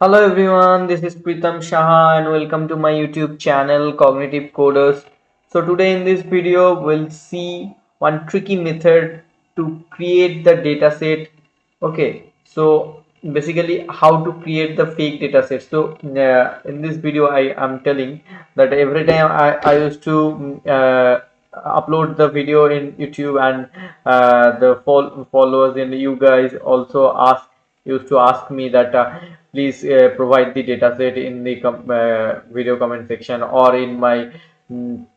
Hello everyone, this is Pritam Shah and welcome to my YouTube channel Cognitive Coders. So today in this video we'll see one tricky method to create the dataset. Okay, so basically how to create the fake dataset. So in this video I am telling that every time I used to upload the video in YouTube and the followers and you guys also used to ask me that please provide the dataset in the video comment section or in my mm,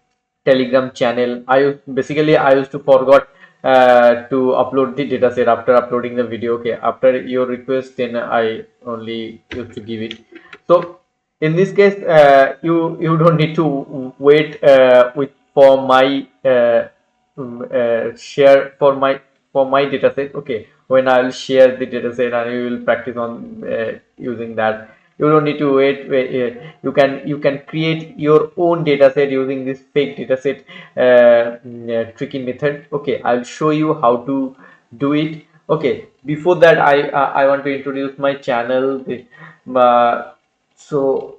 Telegram channel. I used to forgot to upload the dataset after uploading the video. Okay, after your request, then I only used to give it. So in this case, you don't need to wait with for my share for my dataset. Okay, when I'll share the dataset and you will practice on using that. You don't need to wait. You can create your own dataset using this fake dataset tricky method. Okay, I'll show you how to do it. Okay, before that I want to introduce my channel. So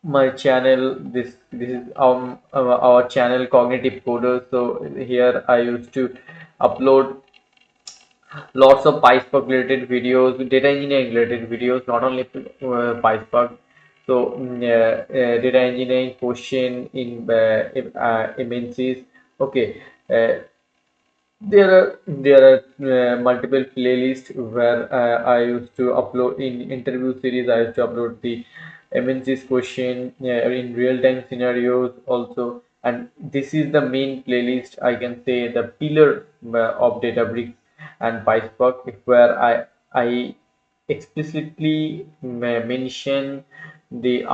my channel, this is our channel Cognitive Coders. So here I used to upload lots of PySpark related videos, data engineering related videos, not only PySpark. So data engineering question in MNCs. Okay, there are multiple playlists where I used to upload in interview series. I used to upload the MNC's question in real time scenarios also, and this is the main playlist. I can say the pillar of databricks and PySpark, where I explicitly mention the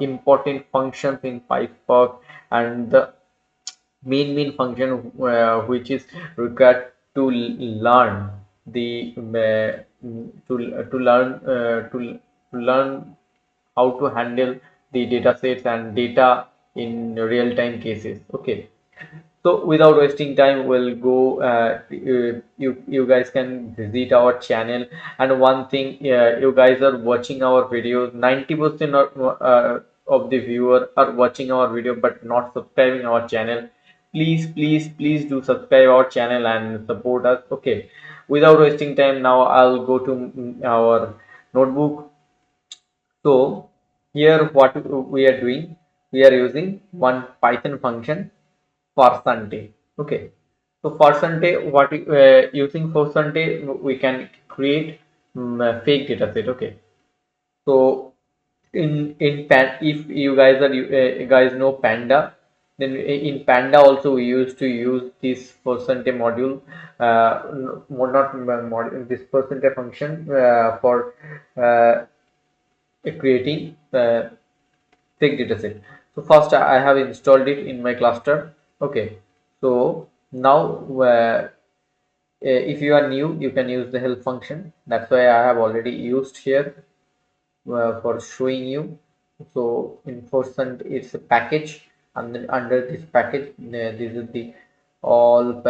important functions in PySpark and the main function which is required to learn the to learn how to handle the data sets and data in real time cases. Okay, so without wasting time, we'll go. You guys can visit our channel. And one thing, you guys are watching our videos. 90% of the viewer are watching our video but not subscribing our channel. Please do subscribe our channel and support us. Okay. Without wasting time, now I'll go to our notebook. So here, what we are doing, we are using one Python function percentage. Okay, so percentage, what using percentage we can create a fake data set. Okay, so in pan, if you guys are guys know panda, then in panda also we used to use this percentage module, not module, this percentage function for creating fake dataset. So first I have installed it in my cluster. Okay, so now if you are new, you can use the help function. That's why I have already used here for showing you. So in percent it's a package, and then under this package this is the all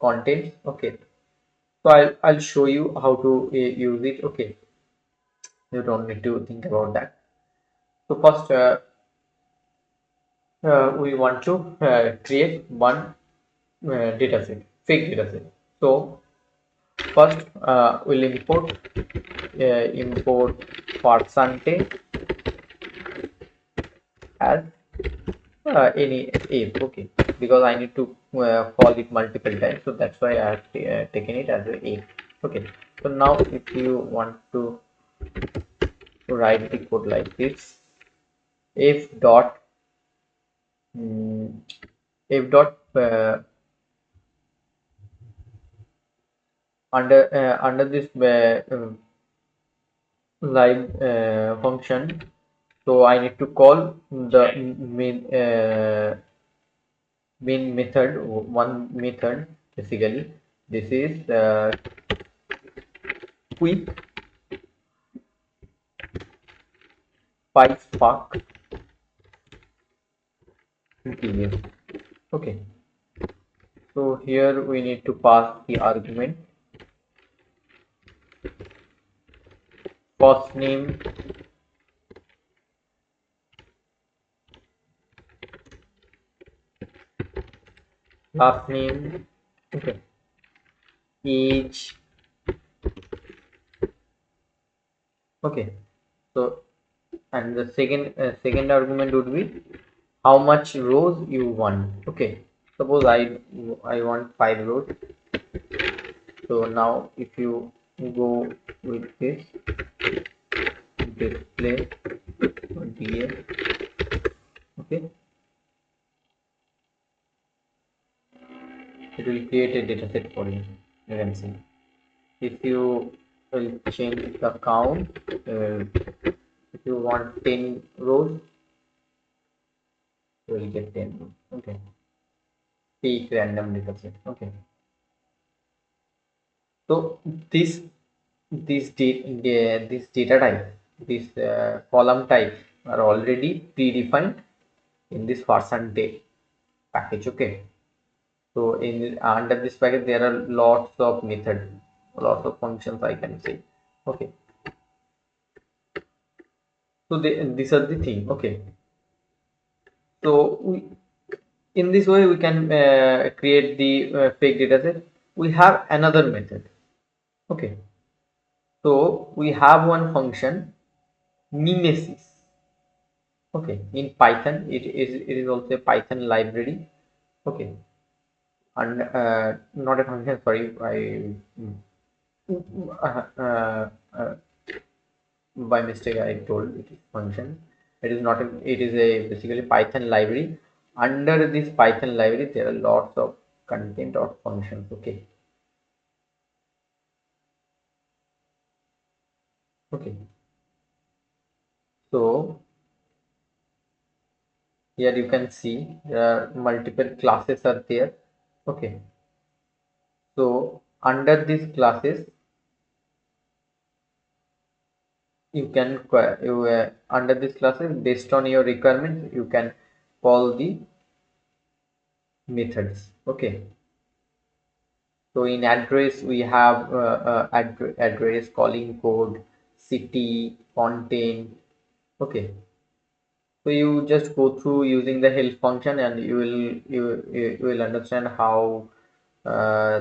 contents. Okay, so I'll show you how to use it. Okay, you don't need to think about that. So first we want to create one dataset, fake dataset. So first we'll import percentage as any ape. Okay, because I need to call it multiple times, so that's why I have taken it as a ape. Okay, so now if you want to write the code like this, if dot if dot under this live function, so I need to call the main method, one method. Basically this is quick PySpark interior. Okay, so here we need to pass the argument first name, last name, okay, age, okay. So and the second argument would be how much rows you want. Okay, suppose I want 5 rows. So now if you go with this display da, okay, it will create a data set for you. You can see if you will change the count, if you want 10 rows, you will get 10 rows. Okay, pick random data set. Okay, so this this data type, this column type are already predefined in this percentage package. Okay, so in under this package there are lots of methods, lots of functions I can say. Okay, so these are the thing. Okay, so in this way we can create the fake data set. We have another method. Okay, so we have one function mimesis. Okay, in Python it is also a Python library. Okay, and not a function, sorry, uh, uh, uh, by mistake I told it is function. It is not a, it is a basically Python library. Under this Python library there are lots of content or functions. Okay, okay, so here you can see there are multiple classes are there. Okay, so under these classes you can under these classes based on your requirements you can call the methods. Okay, so in address we have address, calling code, city, content. Okay, so you just go through using the help function and you will understand how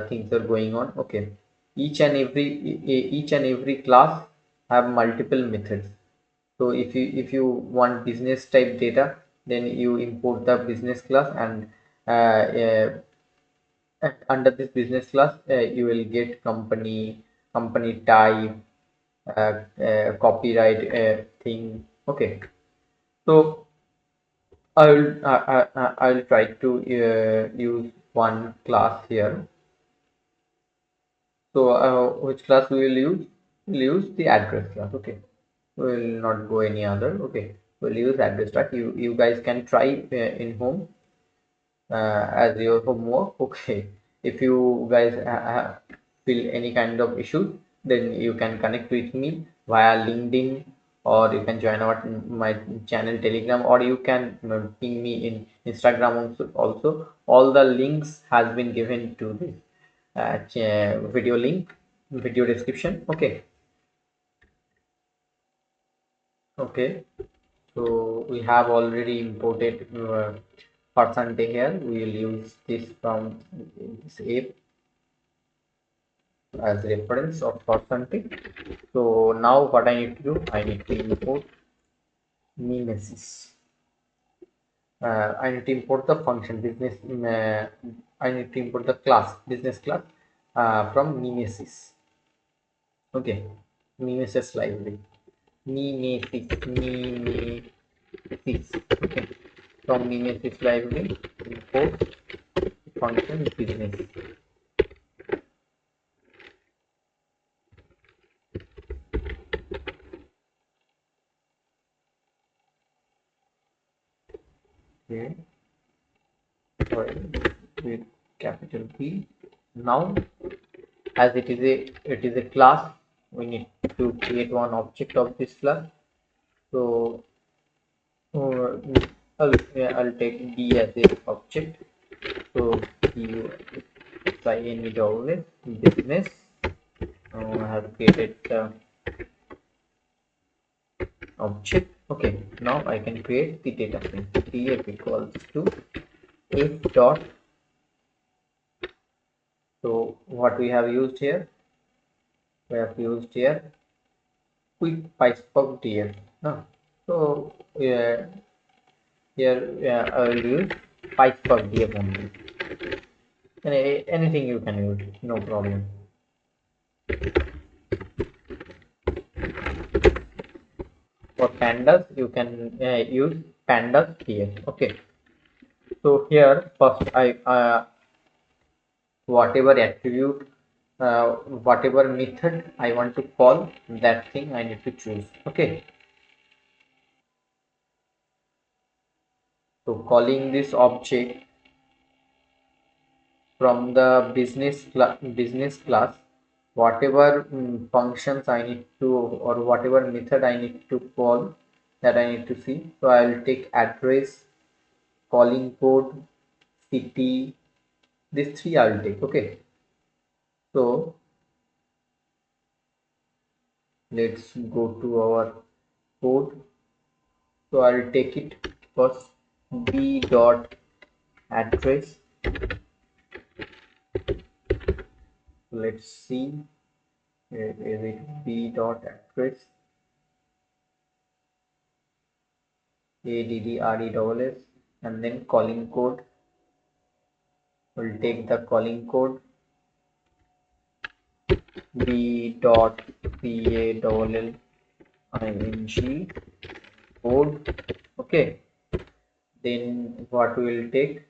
things are going on. Okay, each and every class have multiple methods. So if you want business type data, then you import the business class, and under this business class you will get company type, copyright thing. Okay, so I'll try to use one class here. So which class we will use? We'll use the address class. Okay, we will not go any other. Okay, we'll use address class. You guys can try in home as your homework. Okay, if you guys feel any kind of issue, then you can connect with me via LinkedIn, or you can join my channel Telegram, or you can ping me in Instagram also. All the links has been given to this video link, video description. Okay, okay, so we have already imported percentage here. We will use this from this app as reference of percentage. So now what I need to do, I need to import mimesis. I need to import the function business. I need to import the class business class from mimesis. Okay, mimesis library. Mimesis. Okay, from mimesis library import function business. Okay, sorry, with capital P. Now as it is a class, we need to create one object of this class. So uh, I'll take D as a object. So you business. I have created object. Okay, now I can create the data frame. df equals to if dot. So what we have used here, we have used here quick PySpark df. So here I will use PySpark df only. Anything you can use, no problem. For pandas, you can use pandas df. Okay. So here first I whatever attribute, whatever method I want to call, that thing I need to choose. Okay. So calling this object from the business class, whatever functions I need to, or whatever method I need to call, that I need to see. So I will take address, calling code, city, these three I will take. Okay. So let's go to our code. So I'll take it first, b dot address. Let's see, is it b dot address, address, and then calling code. We'll take the calling code, b dot pall ing code. Okay, then what we'll take,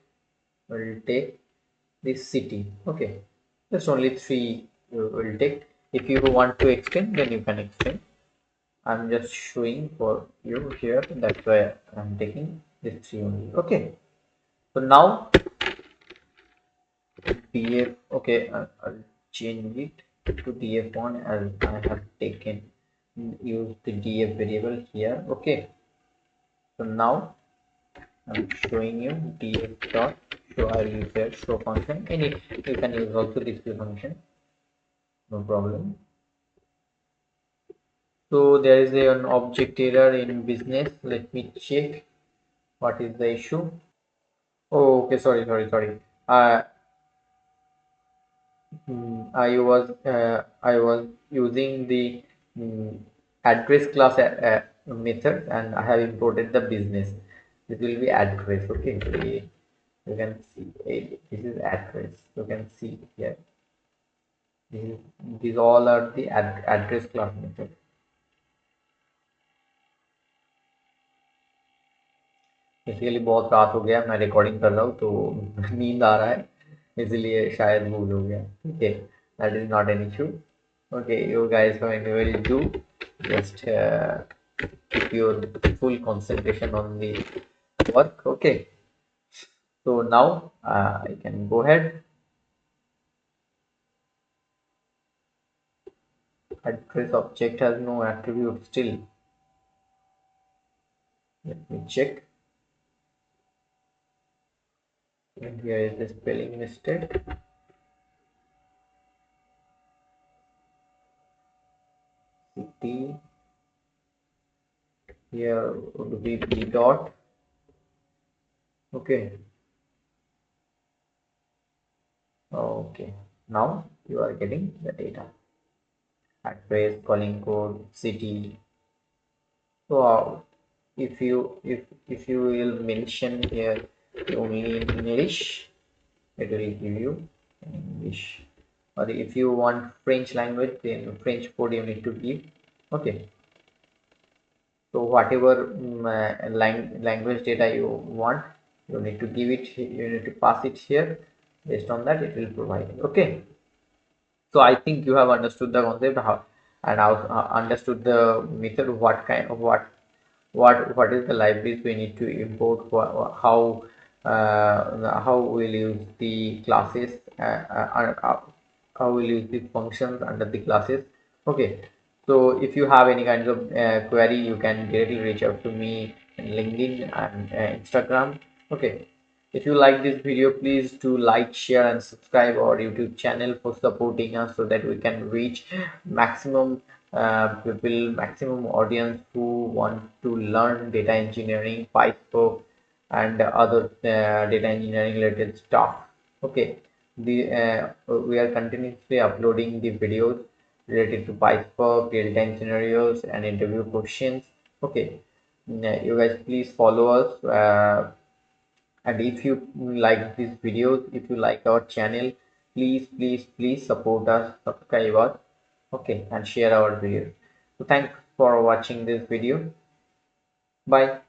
we'll take this city. Okay, just only three you will take. If you want to extend, then you can extend. I'm just showing for you here, that's why I'm taking this three only. Okay, so now df. Okay, I'll change it to df1 as I have taken use the df variable here. Okay, so now I'm showing you df dot show. I'll use here show function. Any you can use also display function, no problem. So there is an object error in business. Let me check what is the issue. Oh, okay, sorry. I was using the address class method, and I have imported the business. This will be address. Okay, you can see this is address. You can see here. These all are the address class method. Basically बहुत रात हो गया, मैं recording कर रहा हूँ तो नींद आ रहा है, इसलिए शायद भूल हो गया. Okay, that is not an issue. Okay, you guys will do, just keep your full concentration on the work. Okay, so now I can go ahead. Address object has no attribute still. Let me check. And here is the spelling mistake. City, here would be b dot. Okay. Okay, now you are getting the data. Address, calling code, city. So if you will mention here only in English, it will give you English. Or if you want French language, then French code you need to give. Okay. So whatever language data you want, you need to give it. You need to pass it here. Based on that, it will provide. Okay. So I think you have understood the concept, how, and understood the method, what kind of what is the libraries we need to import, how we'll use the classes, how we'll use the functions under the classes. Okay, so if you have any kinds of query, you can directly reach out to me in LinkedIn and Instagram. Okay, if you like this video, please do like, share, and subscribe our YouTube channel for supporting us, so that we can reach maximum people, maximum audience who want to learn data engineering, PySpark, and other data engineering related stuff. Okay, we are continuously uploading the videos related to PySpark, real-time scenarios, and interview questions. Okay, you guys please follow us. And if you like these videos, if you like our channel, please support us, subscribe us, okay, and share our videos. So thanks for watching this video. Bye.